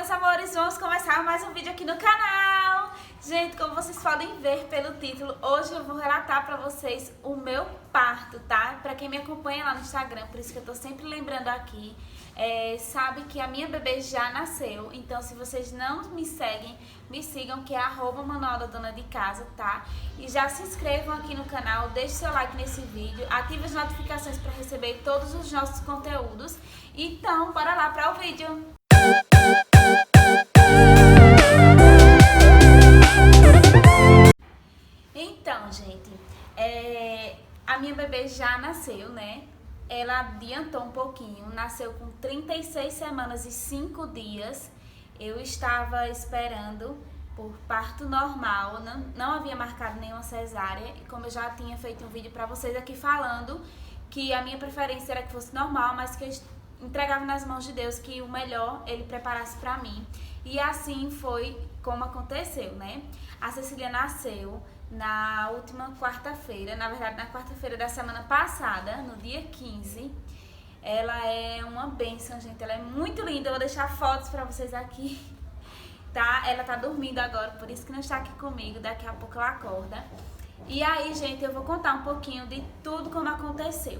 meus amores, vamos começar mais um vídeo aqui no canal. Gente, como vocês podem ver pelo título, hoje eu vou relatar pra vocês o meu parto, tá? Pra quem me acompanha lá no Instagram, por isso que eu tô sempre lembrando aqui, sabe que a minha bebê já nasceu. Então, se vocês não me seguem, me sigam, que é @Manual da Dona de Casa, tá? E já se inscrevam aqui no canal, deixe seu like nesse vídeo, ative as notificações pra receber todos os nossos conteúdos. Então, bora lá para o vídeo! Então, gente, a minha bebê já nasceu, né? Ela adiantou um pouquinho, nasceu com 36 semanas e 5 dias. Eu estava esperando por parto normal, não havia marcado nenhuma cesárea. E como eu já tinha feito um vídeo pra vocês aqui falando que a minha preferência era que fosse normal, mas que eu entregava nas mãos de Deus que o melhor Ele preparasse pra mim. E assim foi como aconteceu, né? A Cecília nasceu na última quarta-feira, na verdade na quarta-feira da semana passada, no dia 15. Ela é uma bênção, gente, ela é muito linda. Eu vou deixar fotos pra vocês aqui, tá? Ela tá dormindo agora, por isso que não está aqui comigo, daqui a pouco ela acorda. E aí, gente, eu vou contar um pouquinho de tudo como aconteceu.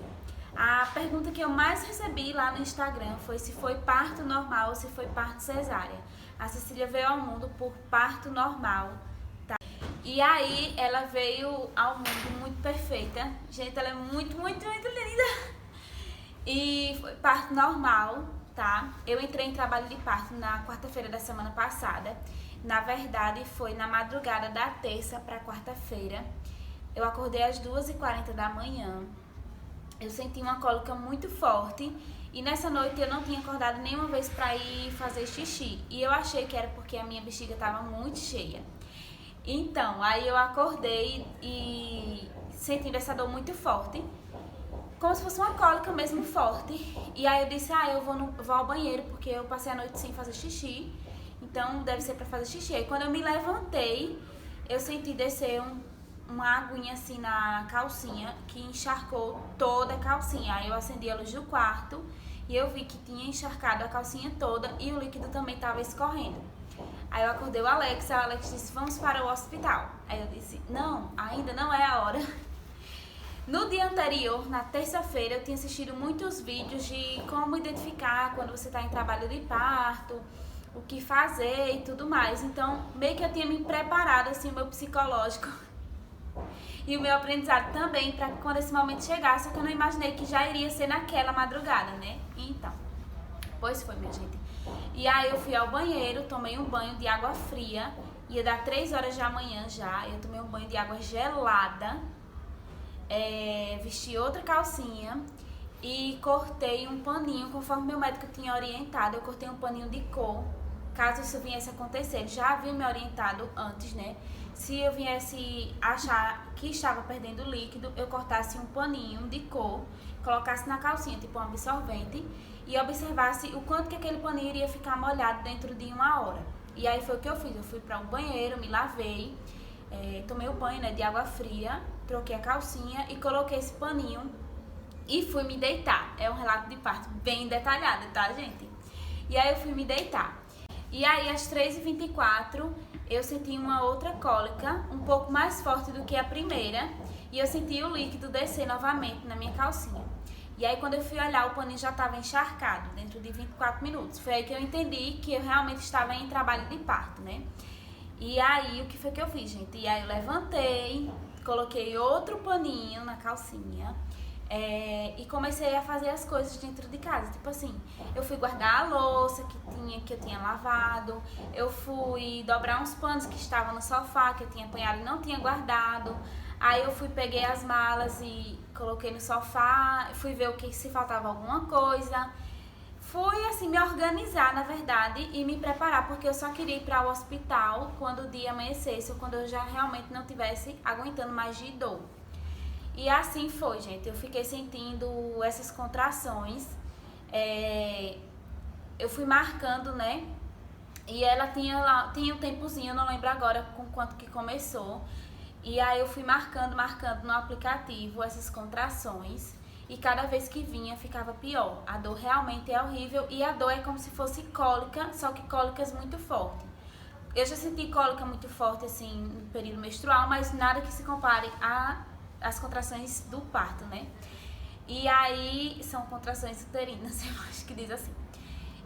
A pergunta que eu mais recebi lá no Instagram foi se foi parto normal ou se foi parto cesárea. A Cecília veio ao mundo por parto normal, tá? E aí ela veio ao mundo muito perfeita. Gente, ela é muito linda. E foi parto normal, tá? Eu entrei em trabalho de parto na quarta-feira da semana passada. Na verdade, foi na madrugada da terça para quarta-feira. Eu acordei às 2h40 da manhã. Eu senti uma cólica muito forte e nessa noite eu não tinha acordado nenhuma vez para ir fazer xixi. E eu achei que era porque a minha bexiga estava muito cheia. Então, aí eu acordei e sentindo essa dor muito forte, como se fosse uma cólica mesmo forte. E aí eu disse, eu vou ao banheiro porque eu passei a noite sem fazer xixi, então deve ser para fazer xixi. Aí quando eu me levantei, eu senti descer uma aguinha assim na calcinha que encharcou toda a calcinha. Aí eu acendi a luz do quarto e eu vi que tinha encharcado a calcinha toda e o líquido também estava escorrendo. Aí eu acordei o Alex disse, vamos para o hospital. Aí eu disse, não, ainda não é a hora. No dia anterior, na terça-feira, eu tinha assistido muitos vídeos de como identificar quando você está em trabalho de parto, o que fazer e tudo mais. Então, meio que eu tinha me preparado, assim, o meu psicológico e o meu aprendizado também para quando esse momento chegasse, só que eu não imaginei que já iria ser naquela madrugada, né? Então, pois foi, minha gente. E aí eu fui ao banheiro, tomei um banho de água fria, ia dar 3 horas da manhã já, eu tomei um banho de água gelada, vesti outra calcinha e cortei um paninho, conforme meu médico tinha orientado. Eu cortei um paninho de cor, caso isso viesse a acontecer. Ele já havia me orientado antes, né? Se eu viesse achar que estava perdendo líquido, eu cortasse um paninho de cor, colocasse na calcinha, tipo um absorvente, e observasse o quanto que aquele paninho iria ficar molhado dentro de 1 hora. E aí foi o que eu fiz. Eu fui para o banheiro, me lavei, tomei o banho, né, de água fria, troquei a calcinha e coloquei esse paninho e fui me deitar. É um relato de parto bem detalhado, tá, gente? E aí eu fui me deitar. E aí, às 3h24, eu senti uma outra cólica, um pouco mais forte do que a primeira, e eu senti o líquido descer novamente na minha calcinha. E aí, quando eu fui olhar, o paninho já estava encharcado, dentro de 24 minutos. Foi aí que eu entendi que eu realmente estava em trabalho de parto, né? E aí, o que foi que eu fiz, gente? E aí, eu levantei, coloquei outro paninho na calcinha, e comecei a fazer as coisas dentro de casa. Tipo assim, eu fui guardar a louça que eu tinha lavado, eu fui dobrar uns panos que estavam no sofá, que eu tinha apanhado e não tinha guardado. Aí eu peguei as malas e coloquei no sofá, fui ver o que se faltava alguma coisa. Fui assim me organizar, na verdade, e me preparar, porque eu só queria ir para o hospital quando o dia amanhecesse ou quando eu já realmente não estivesse aguentando mais de dor. E assim foi, gente. Eu fiquei sentindo essas contrações. Eu fui marcando, né? E ela tinha um tempozinho, eu não lembro agora com quanto que começou. E aí eu fui marcando no aplicativo essas contrações. e cada vez que vinha ficava pior. A dor realmente é horrível e a dor é como se fosse cólica, só que cólicas muito fortes. Eu já senti cólica muito forte assim no período menstrual, mas nada que se compare às contrações do parto, né? E aí, são contrações uterinas, eu acho que diz assim.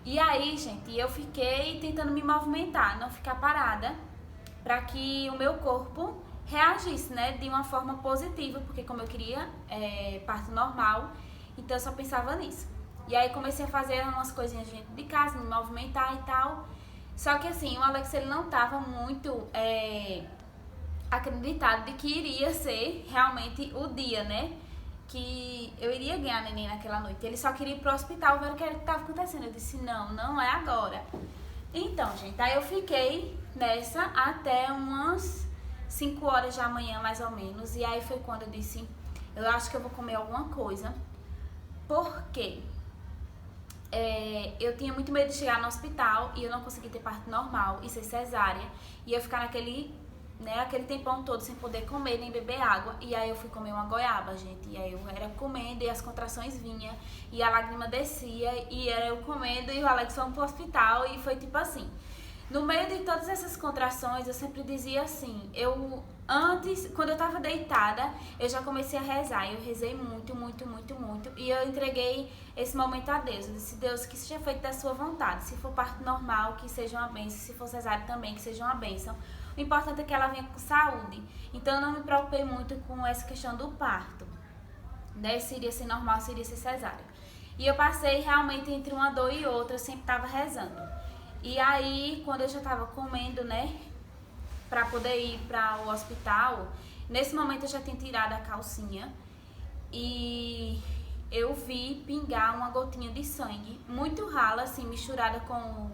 E aí, gente, eu fiquei tentando me movimentar, não ficar parada, para que o meu corpo reagisse, né, de uma forma positiva, porque como eu queria parto normal, então eu só pensava nisso. E aí comecei a fazer umas coisinhas dentro de casa, me movimentar e tal. Só que assim, o Alex, ele não tava muito acreditado de que iria ser realmente o dia, né, que eu iria ganhar neném naquela noite. Ele só queria ir pro hospital ver o que estava acontecendo. Eu disse, não, não é agora. Então, gente, aí eu fiquei nessa até umas 5 horas da manhã, mais ou menos. E aí foi quando eu disse, eu acho que eu vou comer alguma coisa. Porque eu tinha muito medo de chegar no hospital e eu não conseguir ter parto normal e ser cesárea. E eu ficar aquele tempão todo sem poder comer nem beber água. E aí eu fui comer uma goiaba, gente. E aí eu era comendo e as contrações vinham e a lágrima descia e era eu comendo e o Alex foi pro hospital e foi tipo assim. No meio de todas essas contrações, eu sempre dizia assim, quando eu tava deitada, eu já comecei a rezar. Eu rezei muito, muito, muito, muito. E eu entreguei esse momento a Deus. Eu disse, Deus, que seja feito da sua vontade. Se for parto normal, que seja uma bênção. Se for cesárea também, que seja uma bênção. O importante é que ela venha com saúde. Então eu não me preocupei muito com essa questão do parto, né? Se iria ser normal, se iria ser cesárea. E eu passei realmente entre uma dor e outra, eu sempre estava rezando. E aí, quando eu já estava comendo, né, para poder ir para o hospital, nesse momento eu já tinha tirado a calcinha e eu vi pingar uma gotinha de sangue, muito rala, assim, misturada com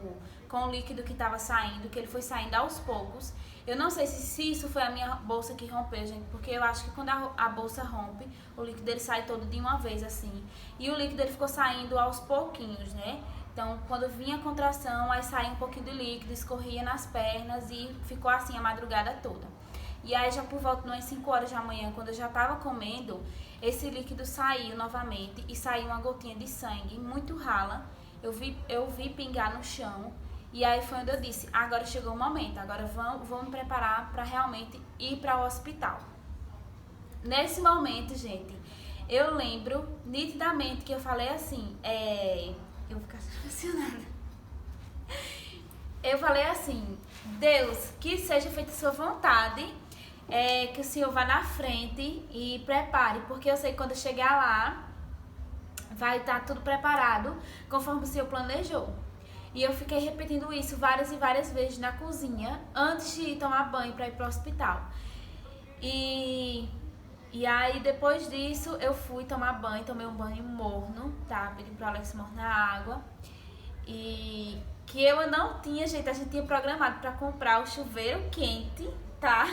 o líquido que estava saindo, que ele foi saindo aos poucos. Eu não sei se isso foi a minha bolsa que rompeu, gente, porque eu acho que quando a bolsa rompe, o líquido ele sai todo de uma vez, assim. E o líquido ele ficou saindo aos pouquinhos, né? Então, quando vinha a contração, aí saía um pouquinho de líquido, escorria nas pernas e ficou assim a madrugada toda. E aí, já por volta de umas 5 horas da manhã, quando eu já estava comendo, esse líquido saiu novamente e saiu uma gotinha de sangue muito rala. Eu vi pingar no chão. E aí foi onde eu disse, agora chegou o momento, agora vou me preparar para realmente ir para o hospital. Nesse momento, gente, eu lembro nitidamente que eu falei assim, eu vou ficar emocionada. Eu falei assim, Deus, que seja feita a sua vontade, que o Senhor vá na frente e prepare, porque eu sei que quando eu chegar lá, vai estar tudo preparado, conforme o Senhor planejou. E eu fiquei repetindo isso várias e várias vezes na cozinha, antes de ir tomar banho para ir pro hospital. E aí, depois disso, eu fui tomar banho, tomei um banho morno, tá? Pedi pro Alex mornar a água. E que eu não tinha, gente, a gente tinha programado para comprar o chuveiro quente, tá?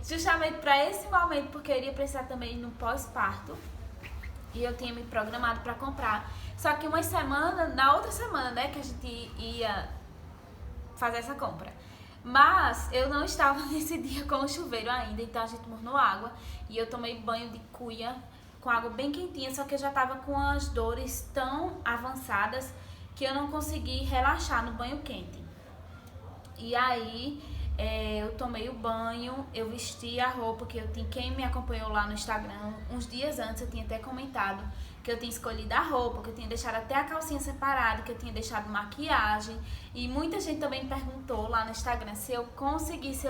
Justamente para esse momento, porque eu iria precisar também no pós-parto. E eu tinha me programado para comprar. Só que na outra semana, né, que a gente ia fazer essa compra. Mas eu não estava nesse dia com o chuveiro ainda, então a gente mornou água e eu tomei banho de cuia com água bem quentinha, só que eu já estava com as dores tão avançadas que eu não consegui relaxar no banho quente. E aí eu tomei o banho, eu vesti a roupa que eu tinha, quem me acompanhou lá no Instagram, uns dias antes eu tinha até comentado que eu tinha escolhido a roupa, que eu tinha deixado até a calcinha separada, que eu tinha deixado maquiagem. E muita gente também perguntou lá no Instagram se eu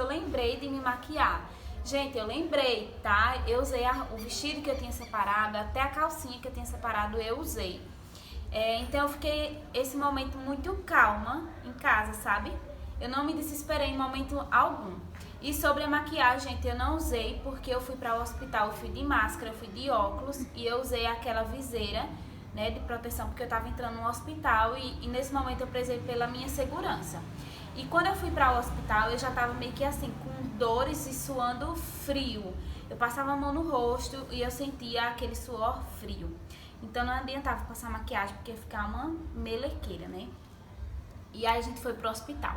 lembrei de me maquiar. Gente, eu lembrei, tá? Eu usei o vestido que eu tinha separado, até a calcinha que eu tinha separado, eu usei. Então eu fiquei esse momento muito calma em casa, sabe? Eu não me desesperei em momento algum. E sobre a maquiagem, gente, eu não usei porque eu fui para o hospital, eu fui de máscara, eu fui de óculos e eu usei aquela viseira, né, de proteção, porque eu estava entrando no hospital e nesse momento eu prezei pela minha segurança. E quando eu fui para o hospital, eu já estava meio que assim, com dores e suando frio. Eu passava a mão no rosto e eu sentia aquele suor frio. Então não adiantava passar maquiagem porque ia ficar uma melequeira, né? E aí a gente foi pro hospital.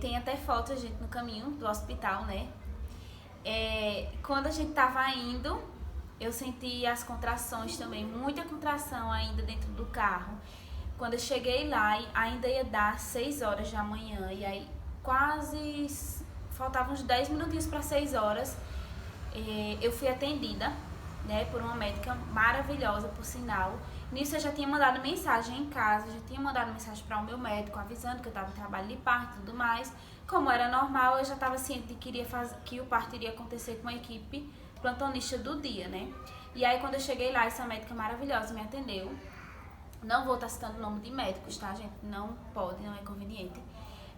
Tem até fotos, gente, no caminho do hospital, né? Quando a gente tava indo, Eu senti as contrações também, muita contração ainda dentro do carro. Quando eu cheguei lá, ainda ia dar 6 horas da manhã, e aí quase faltavam uns 10 minutinhos para 6 horas. Eu fui atendida, né, por uma médica maravilhosa, por sinal. Nisso eu já tinha mandado mensagem em casa, já tinha mandado mensagem para o meu médico avisando que eu estava em trabalho de parto e tudo mais. Como era normal, eu já estava ciente de que o parto iria acontecer com a equipe plantonista do dia, né? E aí quando eu cheguei lá, essa médica maravilhosa me atendeu. Não vou estar citando o nome de médicos, tá, gente? Não pode, não é conveniente.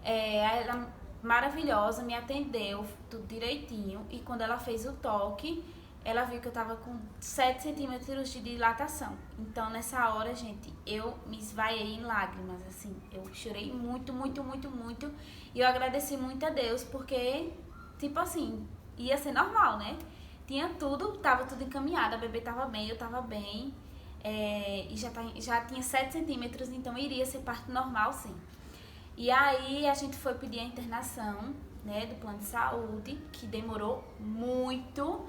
Ela maravilhosa, me atendeu tudo direitinho. E quando ela fez o toque, ela viu que eu tava com 7 centímetros de dilatação. Então, nessa hora, gente, eu me esvaiei em lágrimas, assim. Eu chorei muito, muito, muito, muito. E eu agradeci muito a Deus, porque, tipo assim, ia ser normal, né? Tinha tudo, tava tudo encaminhado. A bebê tava bem, eu tava bem. E já tinha 7 centímetros, então iria ser parto normal, sim. E aí a gente foi pedir a internação, né, do plano de saúde, que demorou muito.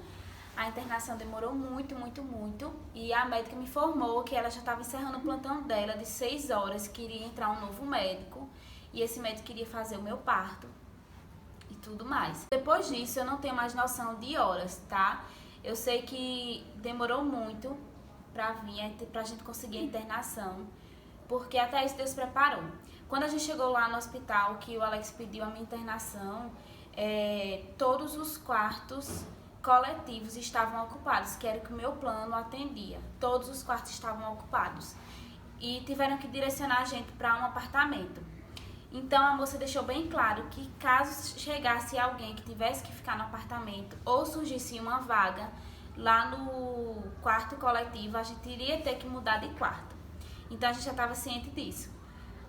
A internação demorou muito, muito, muito. E a médica me informou que ela já estava encerrando o plantão dela de 6 horas, que iria entrar um novo médico. E esse médico queria fazer o meu parto e tudo mais. Depois disso, eu não tenho mais noção de horas, tá? Eu sei que demorou muito pra gente conseguir a internação, porque até isso Deus preparou. Quando a gente chegou lá no hospital, que o Alex pediu a minha internação, todos os quartos coletivos estavam ocupados, que era o que o meu plano atendia. Todos os quartos estavam ocupados. E tiveram que direcionar a gente para um apartamento. Então a moça deixou bem claro que caso chegasse alguém que tivesse que ficar no apartamento ou surgisse uma vaga lá no quarto coletivo, a gente iria ter que mudar de quarto. Então a gente já estava ciente disso.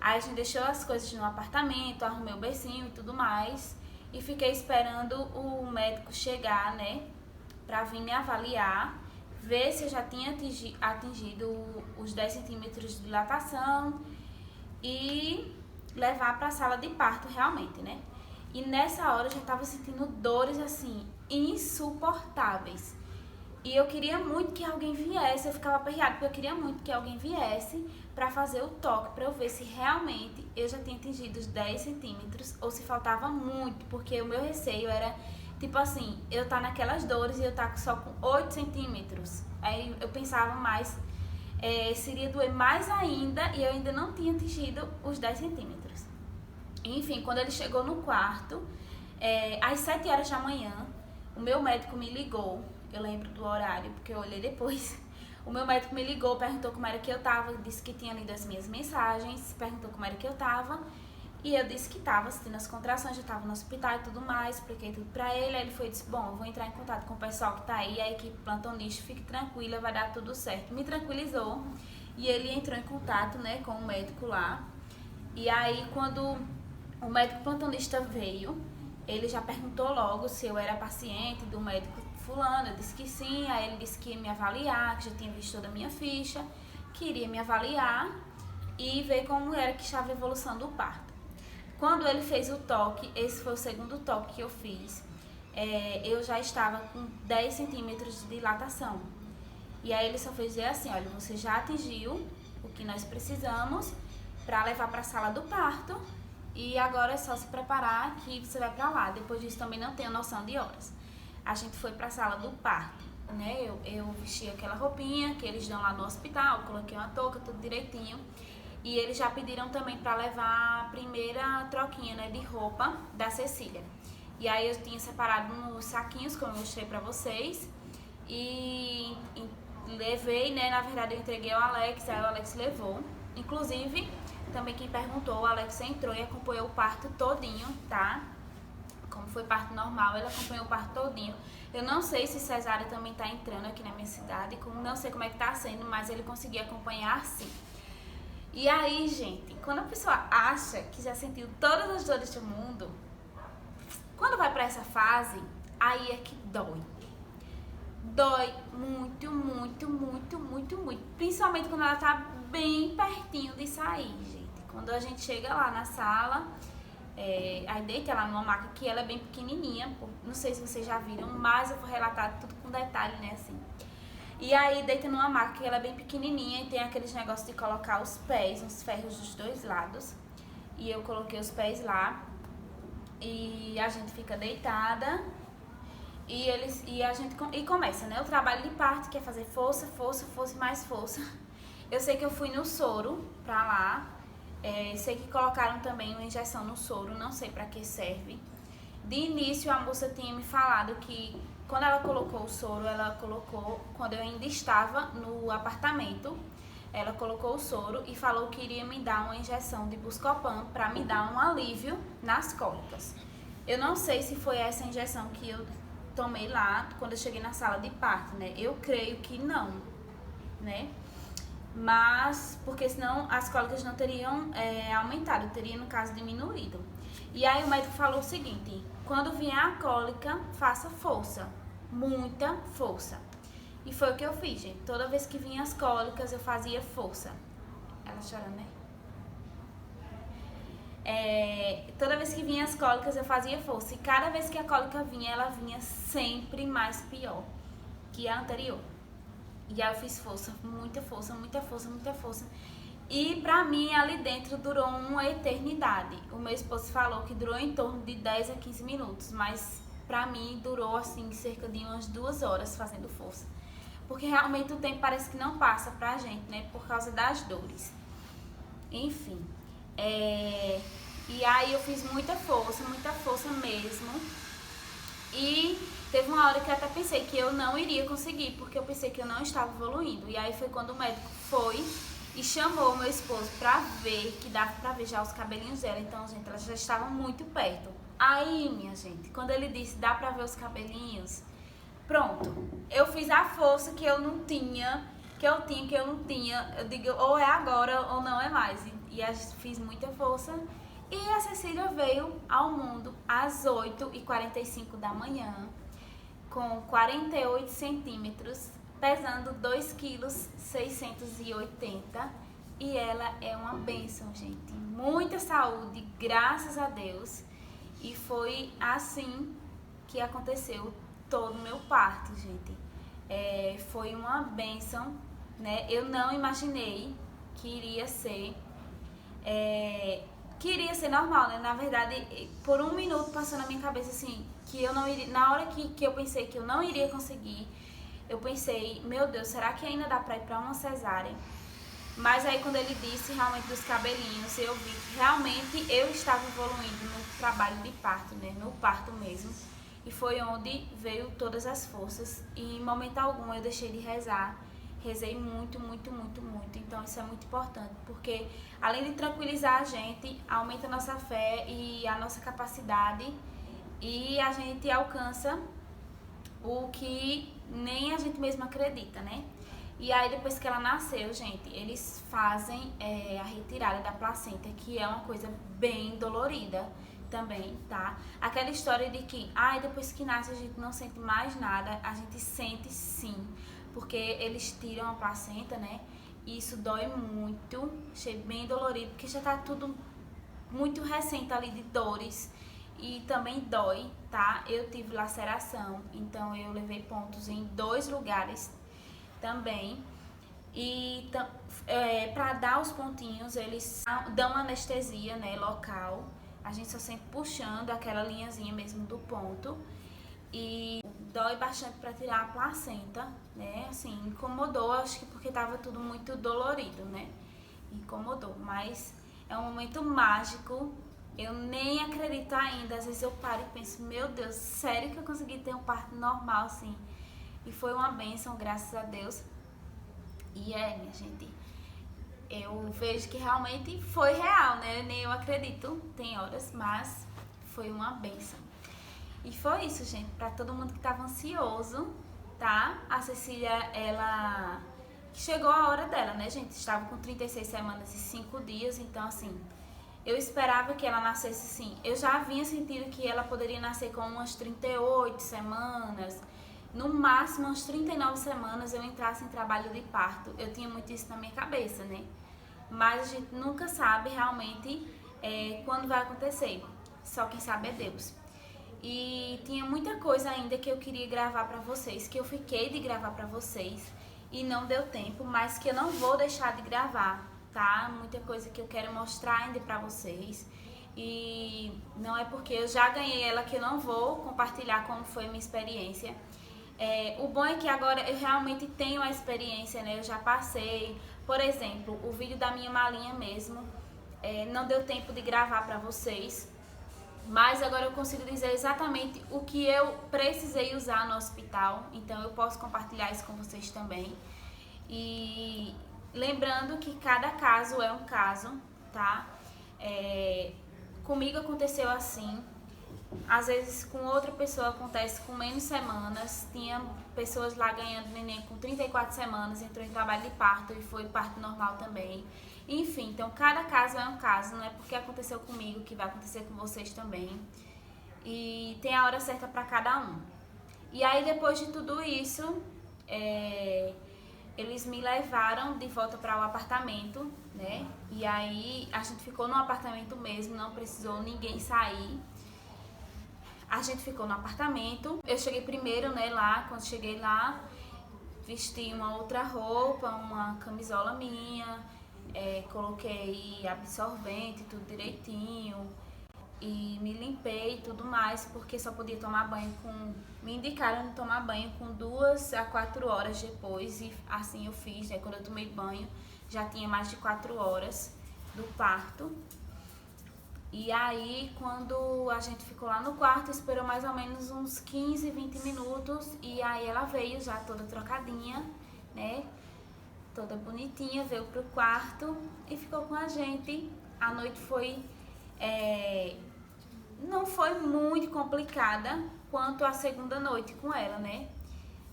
Aí a gente deixou as coisas no apartamento, arrumei o bercinho e tudo mais. E fiquei esperando o médico chegar, né, pra vir me avaliar, ver se eu já tinha atingido os 10 centímetros de dilatação e levar pra sala de parto realmente, né. E nessa hora eu já tava sentindo dores, assim, insuportáveis. E eu queria muito que alguém viesse, eu ficava aperreada, porque eu queria muito que alguém viesse pra fazer o toque, pra eu ver se realmente eu já tinha atingido os 10 centímetros ou se faltava muito, porque o meu receio era, tipo assim, eu tá naquelas dores e eu tá só com 8 centímetros. Aí eu pensava mais, seria doer mais ainda e eu ainda não tinha atingido os 10 centímetros. Enfim, quando ele chegou no quarto, às 7 horas da manhã, o meu médico me ligou. Eu lembro do horário, porque eu olhei depois. O meu médico me ligou, perguntou como era que eu tava, disse que tinha lido as minhas mensagens, perguntou como era que eu tava. E eu disse que tava sentindo as contrações, já tava no hospital e tudo mais, expliquei tudo pra ele. Aí ele foi e disse, bom, eu vou entrar em contato com o pessoal que tá aí, a equipe plantonista, fique tranquila, vai dar tudo certo. Me tranquilizou e ele entrou em contato, né, com o médico lá. E aí, quando o médico plantonista veio, ele já perguntou logo se eu era paciente do médico fulano. Eu disse que sim, aí ele disse que ia me avaliar, que já tinha visto toda a minha ficha, que iria me avaliar e ver como era que estava a evolução do parto. Quando ele fez o toque, esse foi o segundo toque que eu fiz, eu já estava com 10 centímetros de dilatação. E aí ele só fez dizer assim, olha, você já atingiu o que nós precisamos para levar para a sala do parto e agora é só se preparar que você vai para lá. Depois disso também não tenho noção de horas. A gente foi pra sala do parto, né? Eu vesti aquela roupinha que eles dão lá no hospital, coloquei uma touca, tudo direitinho. E eles já pediram também pra levar a primeira troquinha, né, de roupa da Cecília. E aí eu tinha separado nos saquinhos, como eu mostrei pra vocês. E levei, né? Na verdade eu entreguei ao Alex, aí o Alex levou. Inclusive, também quem perguntou, o Alex entrou e acompanhou o parto todinho, tá? Como foi parto normal, ele acompanhou o parto todinho. Eu não sei se cesárea também tá entrando aqui na minha cidade, não sei como é que tá sendo, mas ele conseguiu acompanhar sim. E aí, gente, quando a pessoa acha que já sentiu todas as dores do mundo, quando vai pra essa fase, aí é que dói. Dói muito, muito, muito, muito, muito. Principalmente quando ela tá bem pertinho de sair, gente. Quando a gente chega lá na sala... aí deita ela numa maca que ela é bem pequenininha, não sei se vocês já viram, mas eu vou relatar tudo com detalhe, né, assim. E aí deita numa maca que ela é bem pequenininha e tem aqueles negócios de colocar os pés, uns ferros dos dois lados. E eu coloquei os pés lá e a gente fica deitada e começa, né? O trabalho de parto, que é fazer força, força, força e mais força. Eu sei que eu fui no soro pra lá, sei que colocaram também uma injeção no soro, não sei pra que serve. De início a moça tinha me falado que quando ela colocou o soro, ela colocou quando eu ainda estava no apartamento. Ela colocou o soro e falou que iria me dar uma injeção de Buscopan para me dar um alívio nas cólicas. Eu não sei se foi essa injeção que eu tomei lá quando eu cheguei na sala de parto, né? Eu creio que não, né? Mas, porque senão as cólicas não teriam aumentado, teria no caso diminuído. E aí o médico falou o seguinte: quando vier a cólica, faça força, muita força. E foi o que eu fiz, gente. Toda vez que vinha as cólicas, eu fazia força. Ela chorando, né? Toda vez que vinha as cólicas, eu fazia força. E cada vez que a cólica vinha, ela vinha sempre mais pior que a anterior. E aí eu fiz força, muita força, muita força, muita força. E pra mim, ali dentro, durou uma eternidade. O meu esposo falou que durou em torno de 10 a 15 minutos. Mas pra mim, durou, assim, cerca de umas 2 horas fazendo força. Porque realmente o tempo parece que não passa pra gente, né? Por causa das dores. Enfim. E aí eu fiz muita força mesmo. E teve uma hora que eu até pensei que eu não iria conseguir, porque eu pensei que eu não estava evoluindo. E aí foi quando o médico foi e chamou o meu esposo pra ver, que dava pra ver já os cabelinhos dela. Então, gente, elas já estavam muito perto. Aí, minha gente, quando ele disse, dá pra ver os cabelinhos... Pronto, eu fiz a força que eu não tinha, que eu não tinha. Eu digo, ou é agora ou não é mais. E fiz muita força. E a Cecília veio ao mundo às 8h45 da manhã, com 48 centímetros, pesando 2,680 kg. E ela é uma bênção, gente. Muita saúde, graças a Deus. E foi assim que aconteceu todo o meu parto, gente. Foi uma bênção, né? Eu não imaginei que iria ser normal, né? Na verdade, por um minuto passou na minha cabeça assim, que eu não iria, na hora que eu pensei que eu não iria conseguir, eu pensei, meu Deus, será que ainda dá pra ir pra uma cesárea? Mas aí quando ele disse realmente dos cabelinhos, eu vi que realmente eu estava evoluindo no trabalho de parto, né? No parto mesmo. E foi onde veio todas as forças. E em momento algum eu deixei de rezar. Rezei muito, muito, muito, muito. Então isso é muito importante, porque além de tranquilizar a gente, aumenta a nossa fé e a nossa capacidade. E a gente alcança o que nem a gente mesmo acredita, né? E aí depois que ela nasceu, gente, eles fazem a retirada da placenta, que é uma coisa bem dolorida também, tá? Aquela história de que, depois que nasce a gente não sente mais nada, a gente sente sim, porque eles tiram a placenta, né? E isso dói muito, achei bem dolorido, porque já tá tudo muito recente ali de dores e também dói, tá? Eu tive laceração, então eu levei pontos em 2 lugares também. E pra dar os pontinhos, eles dão anestesia, né, local. A gente só sente puxando aquela linhazinha mesmo do ponto. E dói bastante pra tirar a placenta, né? Assim, incomodou, acho que porque tava tudo muito dolorido, né? Incomodou, mas é um momento mágico. Eu nem acredito ainda. Às vezes eu paro e penso, meu Deus, sério que eu consegui ter um parto normal, assim? E foi uma bênção, graças a Deus. E minha gente, eu vejo que realmente foi real, né? Nem eu acredito, tem horas, mas foi uma bênção. E foi isso, gente, pra todo mundo que tava ansioso, tá? A Cecília, ela... Chegou a hora dela, né, gente? Estava com 36 semanas e 5 dias, então, assim... Eu esperava que ela nascesse, assim... Eu já vinha sentindo que ela poderia nascer com umas 38 semanas... No máximo, umas 39 semanas eu entrasse em trabalho de parto. Eu tinha muito isso na minha cabeça, né? Mas a gente nunca sabe realmente quando vai acontecer. Só quem sabe é Deus. E tinha muita coisa ainda que eu queria gravar pra vocês, que eu fiquei de gravar pra vocês e não deu tempo, mas que eu não vou deixar de gravar, tá? Muita coisa que eu quero mostrar ainda pra vocês. E não é porque eu já ganhei ela que eu não vou compartilhar como foi a minha experiência. O bom é que agora eu realmente tenho a experiência, né? Eu já passei, por exemplo, o vídeo da minha malinha mesmo, não deu tempo de gravar pra vocês, mas agora eu consigo dizer exatamente o que eu precisei usar no hospital, então eu posso compartilhar isso com vocês também. E lembrando que cada caso é um caso, tá? Comigo aconteceu assim. Às vezes com outra pessoa acontece com menos semanas. Tinha pessoas lá ganhando neném com 34 semanas, entrou em trabalho de parto e foi parto normal também. Enfim, então cada caso é um caso, não é porque aconteceu comigo que vai acontecer com vocês também. E tem a hora certa para cada um. E aí depois de tudo isso, eles me levaram de volta para o apartamento, né? E aí a gente ficou no apartamento mesmo, não precisou ninguém sair. A gente ficou no apartamento. Eu cheguei primeiro, né, lá. Quando cheguei lá, vesti uma outra roupa, uma camisola minha, coloquei absorvente, tudo direitinho. E me limpei e tudo mais, porque só podia tomar banho me indicaram de tomar banho com 2 a 4 horas depois. E assim eu fiz, né? Quando eu tomei banho, já tinha mais de 4 horas do parto. E aí, quando a gente ficou lá no quarto, esperou mais ou menos uns 15, 20 minutos. E aí ela veio já toda trocadinha, né? Toda bonitinha, veio pro quarto e ficou com a gente. A noite foi... não foi muito complicada quanto a segunda noite com ela, né?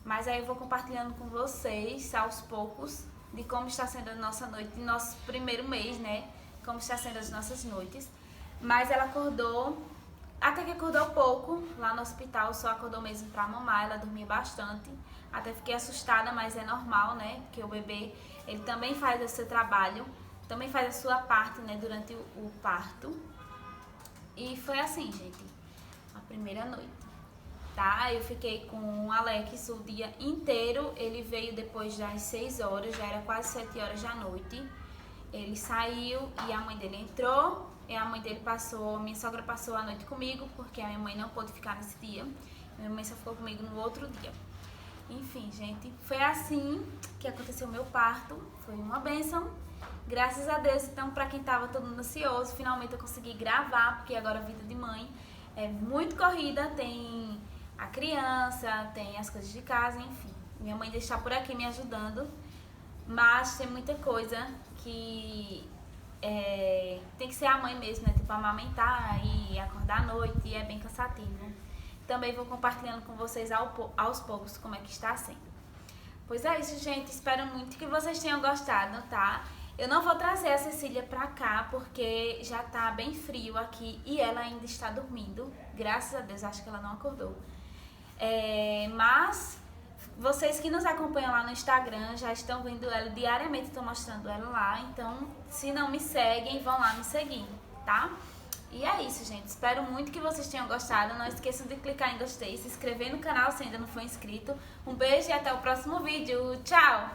Mas aí eu vou compartilhando com vocês, aos poucos, de como está sendo a nossa noite, nosso primeiro mês, né? Como está sendo as nossas noites. Mas ela acordou, até que acordou pouco lá no hospital, só acordou mesmo pra mamar, ela dormia bastante. Até fiquei assustada, mas é normal, né? Porque o bebê, ele também faz o seu trabalho, também faz a sua parte, né? Durante o parto. E foi assim, gente, a primeira noite, tá? Eu fiquei com o Alex o dia inteiro, ele veio depois das 6 horas, já era quase 7 horas da noite. Ele saiu e a mãe dele entrou. E a mãe dele minha sogra passou a noite comigo, porque a minha mãe não pôde ficar nesse dia. Minha mãe só ficou comigo no outro dia. Enfim, gente, foi assim que aconteceu o meu parto. Foi uma bênção, graças a Deus. Então, pra quem tava todo mundo ansioso, finalmente eu consegui gravar, porque agora a vida de mãe é muito corrida. Tem a criança, tem as coisas de casa, enfim. Minha mãe deixa por aqui me ajudando, mas tem muita coisa que... tem que ser a mãe mesmo, né? Tipo, amamentar e acordar à noite, e é bem cansativo. Também vou compartilhando com vocês aos poucos como é que está sendo. Pois é isso, gente. Espero muito que vocês tenham gostado, tá? Eu não vou trazer a Cecília pra cá, porque já tá bem frio aqui e ela ainda está dormindo. Graças a Deus, acho que ela não acordou. Mas... vocês que nos acompanham lá no Instagram já estão vendo ela diariamente, estou mostrando ela lá. Então, se não me seguem, vão lá me seguir, tá? E é isso, gente. Espero muito que vocês tenham gostado. Não esqueçam de clicar em gostei, se inscrever no canal se ainda não for inscrito. Um beijo e até o próximo vídeo. Tchau!